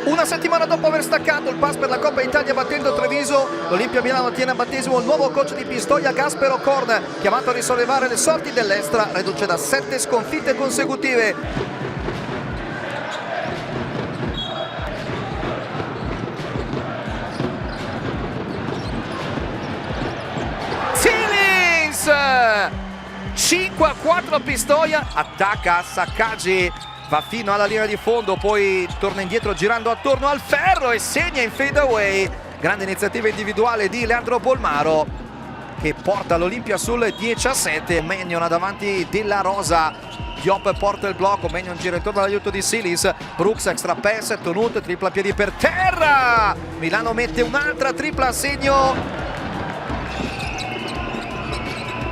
Una settimana dopo aver staccato il pass per la Coppa Italia battendo Treviso, l'Olimpia Milano tiene a battesimo il nuovo coach di Pistoia, Gaspero Korn, chiamato a risollevare le sorti dell'Estra, reduce da 7 sconfitte consecutive. Silins! 5-4 Pistoia, attacca Saccaggi, va fino alla linea di fondo, poi torna indietro girando attorno al ferro e segna in fade away. Grande iniziativa individuale di Leandro Bolmaro che porta l'Olimpia sul 10-7. Magnon davanti della Rosa, Diop porta il blocco, Magnon gira intorno all'aiuto di Silins, Brooks extra pass, Tonut tripla piedi per terra, Milano mette un'altra tripla a segno.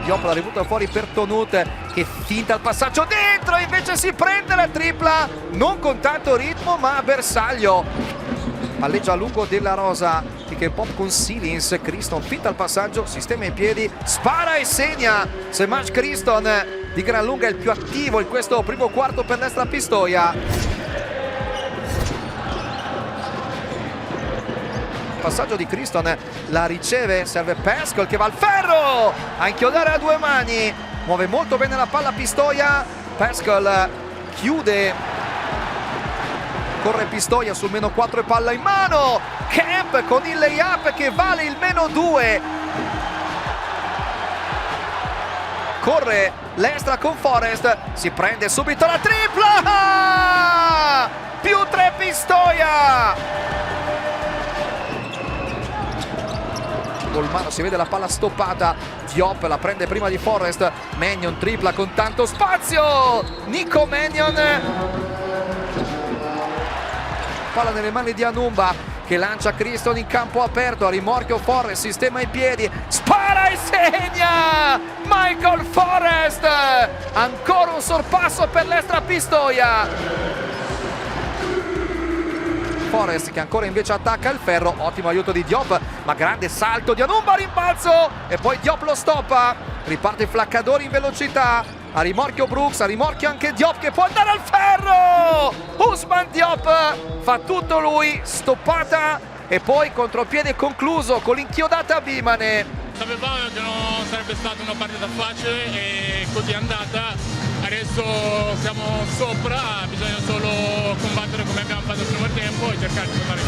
Diop la ributa fuori per Tonut che finta il passaggio dentro, invece si prende la tripla non con tanto ritmo ma a bersaglio. Palleggia a lungo della Rosa, pick and pop con Silins, Criston finta il passaggio, sistema in piedi, spara e segna. Semaj Criston di gran lunga il più attivo in questo primo quarto per l'Estra Pistoia. Passaggio di Criston, la riceve, serve Pascal che va al ferro a inchiodare a due mani, muove molto bene la palla Pistoia, Pascal chiude, corre Pistoia sul -4 e palla in mano, Camp con il layup che vale il -2, corre l'Estra con Forest, si prende subito la tripla, +3 Pistoia. Bolmaro, si vede la palla stoppata, Diop la prende prima di Forest, Magnon tripla con tanto spazio, Nico Magnon, palla nelle mani di Anumba che lancia Criston in campo aperto, a rimorchio Forest, sistema in piedi, spara e segna Michael Forest, ancora un sorpasso per l'Estra Pistoia. Forest che ancora invece attacca il ferro, ottimo aiuto di Diop, ma grande salto di Anumba, rimbalzo e poi Diop lo stoppa, riparte Flaccadori in velocità, a rimorchio Brooks, a rimorchio anche Diop che può andare al ferro, Ousmane Diop fa tutto lui, stoppata e poi contropiede concluso con l'inchiodata a Bimane. Sapevamo che non sarebbe stata una partita facile e così è andata. Adesso siamo sopra, bisogna solo combattere come abbiamo fatto il primo tempo e cercare di fare il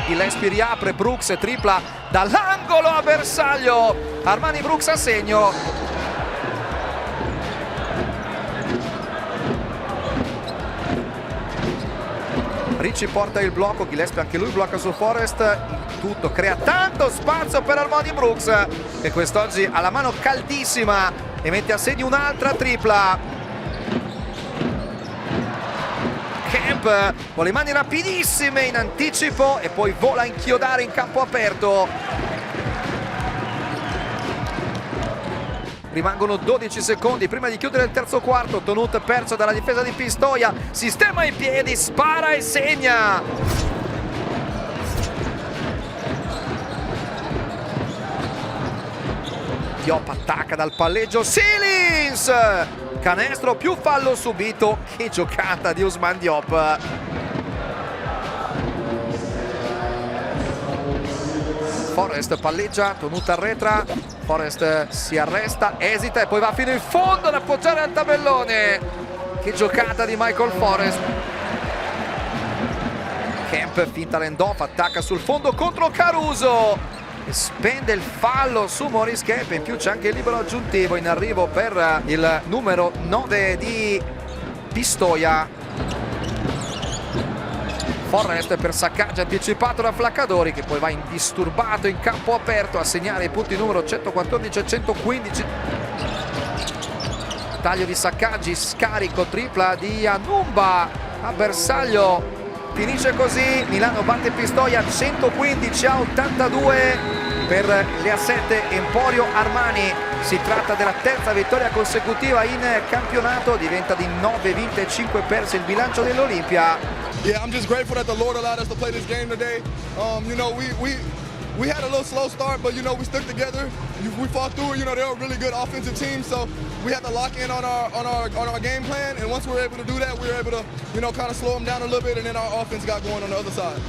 Gillespie riapre, Brooks tripla dall'angolo a bersaglio, Armani Brooks a segno. Ricci porta il blocco, Gillespie anche lui blocca su Forest, tutto crea tanto spazio per Armani Brooks che quest'oggi ha la mano caldissima e mette a segno un'altra tripla. Camp con le mani rapidissime in anticipo e poi vola a inchiodare in campo aperto. Rimangono 12 secondi prima di chiudere il terzo quarto, Tonut perso dalla difesa di Pistoia, sistema in piedi, spara e segna. Diop attacca dal palleggio, Silins! Canestro più fallo subito, che giocata di Ousmane Diop. Forest palleggia, Tonut arretra, Forest si arresta, esita e poi va fino in fondo ad appoggiare al tabellone. Che giocata di Michael Forest. Camp finta l'end-off, attacca sul fondo contro Caruso e spende il fallo su Maurice Camp. In più c'è anche il libero aggiuntivo in arrivo per il numero 9 di Pistoia. Forest per Saccaggi anticipato da Flaccadori che poi va indisturbato in campo aperto a segnare i punti numero 114 e 115. Taglio di Saccaggi, scarico, tripla di Anumba a bersaglio, finisce così, Milano batte Pistoia 115 a 82 per le A7 Emporio Armani. Si tratta della terza vittoria consecutiva in campionato, diventa di 9 vinte e 5 perse il bilancio dell'Olimpia. Yeah, I'm just grateful that the Lord allowed us to play this game today. You know, we had a little slow start, but you know we stuck together. We fought through it. You know they're a really good offensive team, so we had to lock in on our game plan. And once we were able to do that, we were able to kind of slow them down a little bit, and then our offense got going on the other side.